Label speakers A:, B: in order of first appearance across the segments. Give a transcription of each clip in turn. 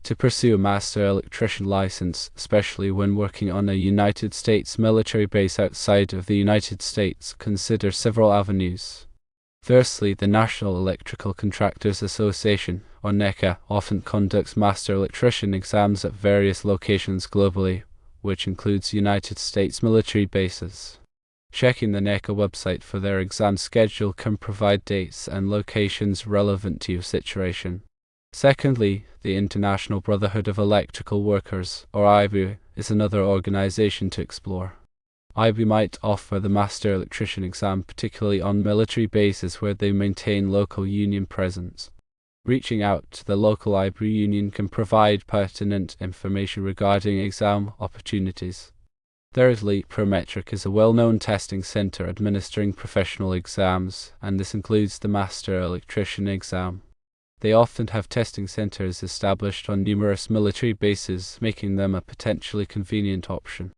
A: To pursue a Master Electrician license, especially when working on a United States military base outside of the United States, consider several avenues. Firstly, the National Electrical Contractors Association, or NECA, often conducts Master Electrician exams at various locations globally, which includes United States military bases. Checking the NECA website for their exam schedule can provide dates and locations relevant to your situation. Secondly, the International Brotherhood of Electrical Workers, or IBEW, is another organization to explore. IBEW might offer the Master Electrician exam particularly on military bases where they maintain local union presence. Reaching out to the local IBEW union can provide pertinent information regarding exam opportunities. Thirdly, Prometric is a well-known testing center administering professional exams, and this includes the Master Electrician exam. They often have testing centers established on numerous military bases, making them a potentially convenient option.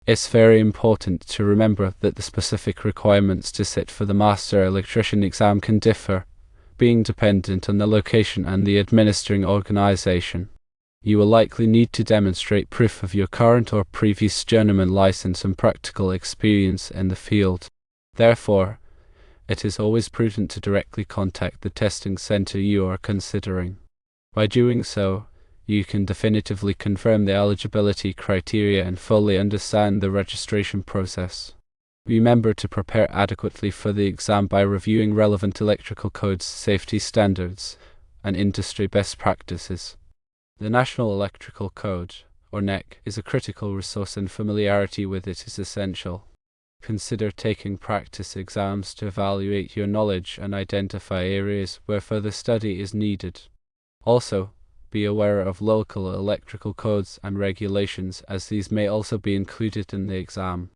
A: It's very important to remember that the specific requirements to sit for the Master Electrician exam can differ, being dependent on the location and the administering organization. You will likely need to demonstrate proof of your current or previous journeyman license and practical experience in the field. Therefore, it is always prudent to directly contact the testing center you are considering. By doing so, you can definitively confirm the eligibility criteria and fully understand the registration process. Remember to prepare adequately for the exam by reviewing relevant electrical codes, safety standards, and industry best practices. The National Electrical Code, or NEC, is a critical resource and familiarity with it is essential. Consider taking practice exams to evaluate your knowledge and identify areas where further study is needed. Also, be aware of local electrical codes and regulations, as these may also be included in the exam.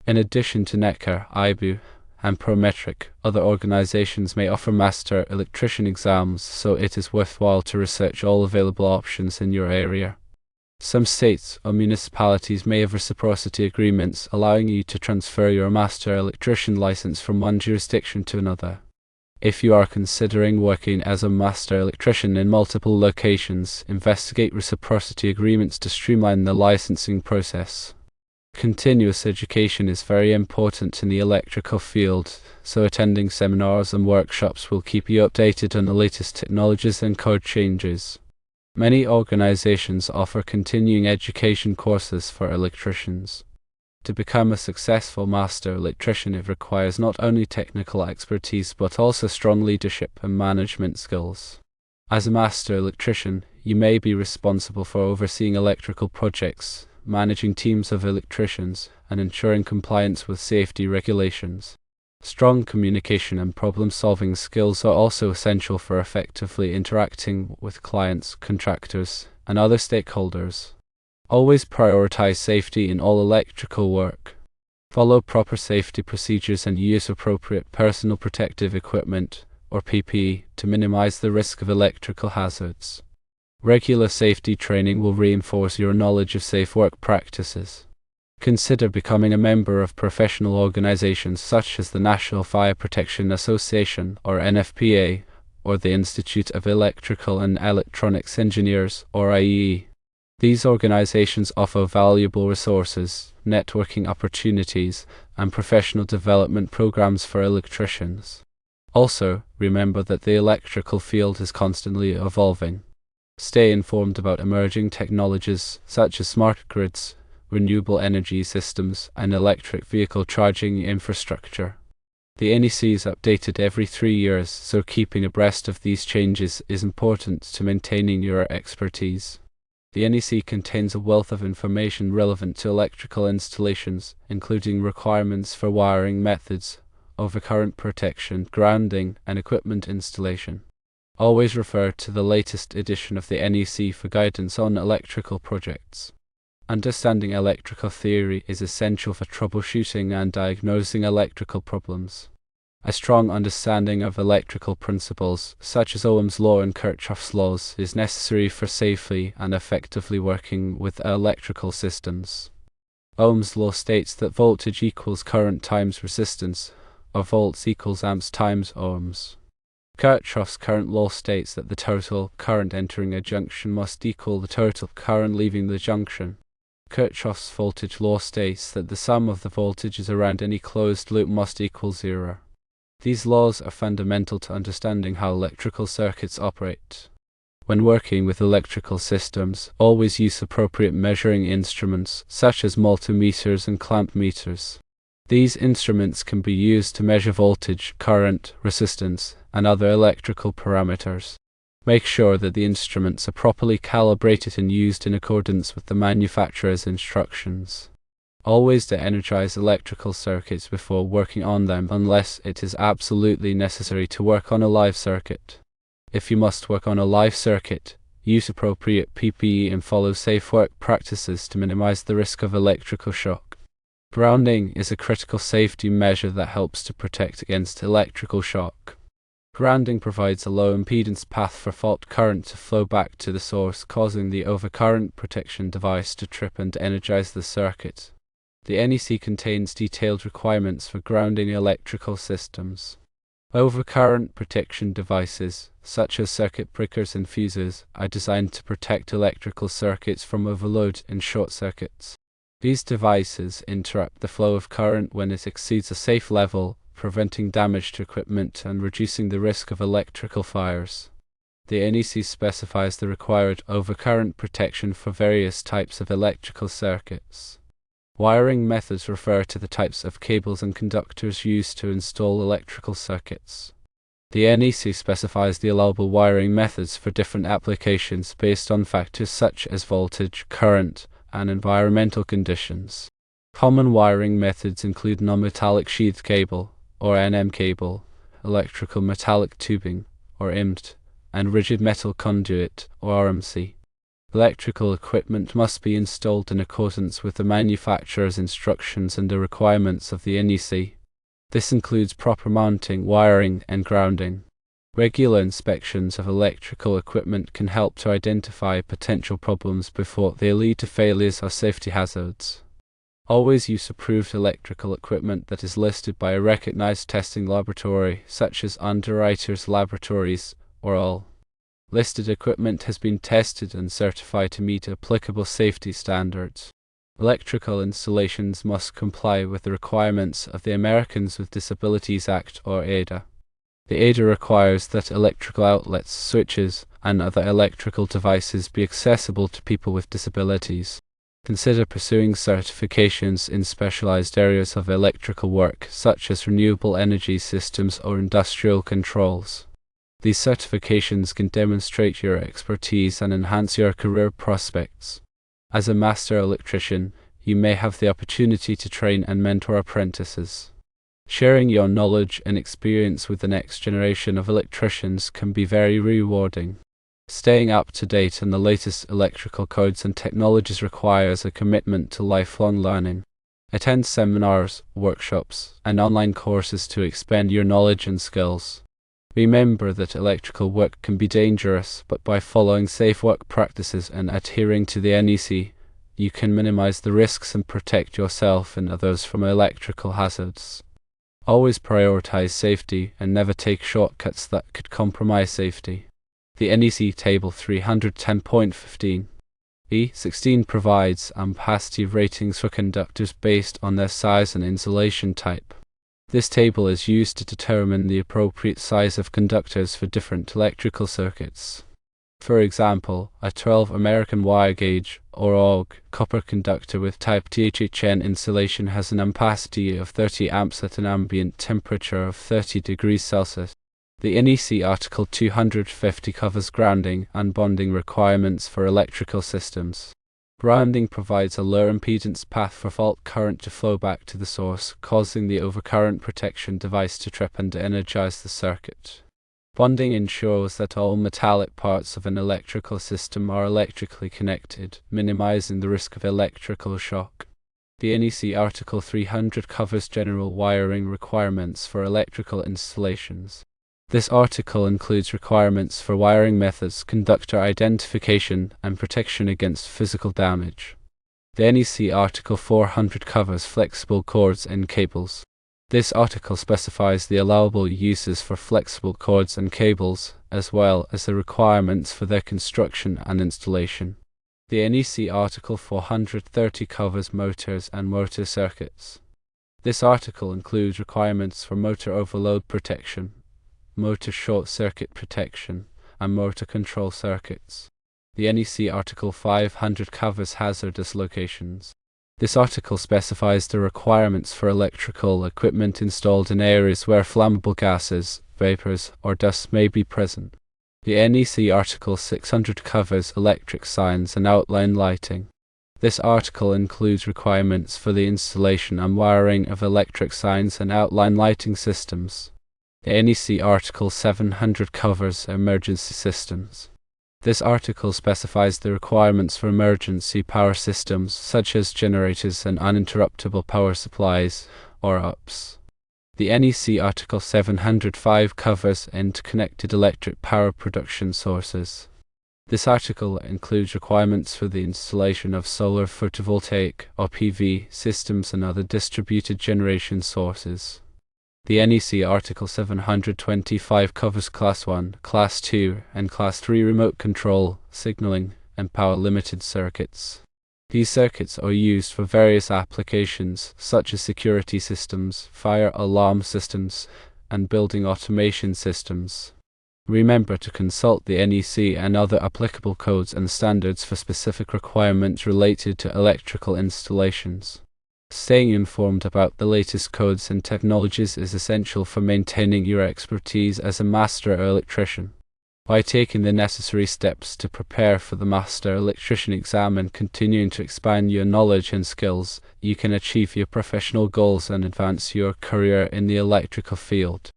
A: In addition to NECA, IBEW, and Prometric, other organizations may offer Master Electrician exams, so it is worthwhile to research all available options in your area. Some states or municipalities may have reciprocity agreements allowing you to transfer your Master Electrician license from one jurisdiction to another. If you are considering working as a Master Electrician in multiple locations, investigate reciprocity agreements to streamline the licensing process. Continuous education is very important in the electrical field, so attending seminars and workshops will keep you updated on the latest technologies and code changes. Many organizations offer continuing education courses for electricians. To become a successful Master Electrician, it requires not only technical expertise but also strong leadership and management skills. As a Master Electrician, you may be responsible for overseeing electrical projects, managing teams of electricians, and ensuring compliance with safety regulations. Strong communication and problem-solving skills are also essential for effectively interacting with clients, contractors, and other stakeholders. Always prioritize safety in all electrical work. Follow proper safety procedures and use appropriate personal protective equipment, or PPE, to minimize the risk of electrical hazards. Regular safety training will reinforce your knowledge of safe work practices. Consider becoming a member of professional organizations such as the National Fire Protection Association, or NFPA, or the Institute of Electrical and Electronics Engineers, or IEE. These organizations offer valuable resources, networking opportunities, and professional development programs for electricians. Also, remember that the electrical field is constantly evolving. Stay informed about emerging technologies such as smart grids, renewable energy systems, and electric vehicle charging infrastructure. The NEC is updated every 3 years, so keeping abreast of these changes is important to maintaining your expertise. The NEC contains a wealth of information relevant to electrical installations, including requirements for wiring methods, overcurrent protection, grounding, and equipment installation. Always refer to the latest edition of the NEC for guidance on electrical projects. Understanding electrical theory is essential for troubleshooting and diagnosing electrical problems. A strong understanding of electrical principles, such as Ohm's law and Kirchhoff's laws, is necessary for safely and effectively working with electrical systems. Ohm's law states that voltage equals current times resistance, or volts equals amps times ohms. Kirchhoff's current law states that the total current entering a junction must equal the total current leaving the junction. Kirchhoff's voltage law states that the sum of the voltages around any closed loop must equal zero. These laws are fundamental to understanding how electrical circuits operate. When working with electrical systems, always use appropriate measuring instruments, such as multimeters and clamp meters. These instruments can be used to measure voltage, current, resistance, and other electrical parameters. Make sure that the instruments are properly calibrated and used in accordance with the manufacturer's instructions. Always de-energize electrical circuits before working on them unless it is absolutely necessary to work on a live circuit. If you must work on a live circuit, use appropriate PPE and follow safe work practices to minimize the risk of electrical shock. Grounding is a critical safety measure that helps to protect against electrical shock. Grounding provides a low impedance path for fault current to flow back to the source, causing the overcurrent protection device to trip and energize the circuit. The NEC contains detailed requirements for grounding electrical systems. Overcurrent protection devices, such as circuit breakers and fuses, are designed to protect electrical circuits from overload and short circuits. These devices interrupt the flow of current when it exceeds a safe level, preventing damage to equipment and reducing the risk of electrical fires. The NEC specifies the required overcurrent protection for various types of electrical circuits. Wiring methods refer to the types of cables and conductors used to install electrical circuits. The NEC specifies the allowable wiring methods for different applications based on factors such as voltage, current, and environmental conditions. Common wiring methods include non-metallic sheathed cable, or NM cable, electrical metallic tubing, or IMT, and rigid metal conduit, or RMC. Electrical equipment must be installed in accordance with the manufacturer's instructions and the requirements of the NEC. This includes proper mounting, wiring, and grounding. Regular inspections of electrical equipment can help to identify potential problems before they lead to failures or safety hazards. Always use approved electrical equipment that is listed by a recognized testing laboratory, such as Underwriters Laboratories, or all. Listed equipment has been tested and certified to meet applicable safety standards. Electrical installations must comply with the requirements of the Americans with Disabilities Act, or ADA. The ADA requires that electrical outlets, switches, and other electrical devices be accessible to people with disabilities. Consider pursuing certifications in specialized areas of electrical work, such as renewable energy systems or industrial controls. These certifications can demonstrate your expertise and enhance your career prospects. As a Master Electrician, you may have the opportunity to train and mentor apprentices. Sharing your knowledge and experience with the next generation of electricians can be very rewarding. Staying up to date on the latest electrical codes and technologies requires a commitment to lifelong learning. Attend seminars, workshops, and online courses to expand your knowledge and skills. Remember that electrical work can be dangerous, but by following safe work practices and adhering to the NEC, you can minimize the risks and protect yourself and others from electrical hazards. Always prioritize safety and never take shortcuts that could compromise safety. The NEC Table 310.15 E16 provides ampacity ratings for conductors based on their size and insulation type. This table is used to determine the appropriate size of conductors for different electrical circuits. For example, a 12 American wire gauge, or AUG, copper conductor with type THHN insulation has an ampacity of 30 amps at an ambient temperature of 30 degrees Celsius. The NEC Article 250 covers grounding and bonding requirements for electrical systems. Grounding provides a low impedance path for fault current to flow back to the source, causing the overcurrent protection device to trip and energize the circuit. Bonding ensures that all metallic parts of an electrical system are electrically connected, minimizing the risk of electrical shock. The NEC Article 300 covers general wiring requirements for electrical installations. This article includes requirements for wiring methods, conductor identification, and protection against physical damage. The NEC Article 400 covers flexible cords and cables. This article specifies the allowable uses for flexible cords and cables, as well as the requirements for their construction and installation. The NEC Article 430 covers motors and motor circuits. This article includes requirements for motor overload protection, motor short circuit protection, and motor control circuits. The NEC Article 500 covers hazardous locations. This article specifies the requirements for electrical equipment installed in areas where flammable gases, vapors, or dust may be present. The NEC Article 600 covers electric signs and outline lighting. This article includes requirements for the installation and wiring of electric signs and outline lighting systems. The NEC Article 700 covers emergency systems. This article specifies the requirements for emergency power systems such as generators and uninterruptible power supplies, or UPS. The NEC Article 705 covers interconnected electric power production sources. This article includes requirements for the installation of solar photovoltaic or PV systems and other distributed generation sources. The NEC Article 725 covers Class 1, Class 2, and Class 3 remote control, signaling, and power limited circuits. These circuits are used for various applications such as security systems, fire alarm systems, and building automation systems. Remember to consult the NEC and other applicable codes and standards for specific requirements related to electrical installations. Staying informed about the latest codes and technologies is essential for maintaining your expertise as a Master Electrician. By taking the necessary steps to prepare for the Master Electrician exam and continuing to expand your knowledge and skills, you can achieve your professional goals and advance your career in the electrical field.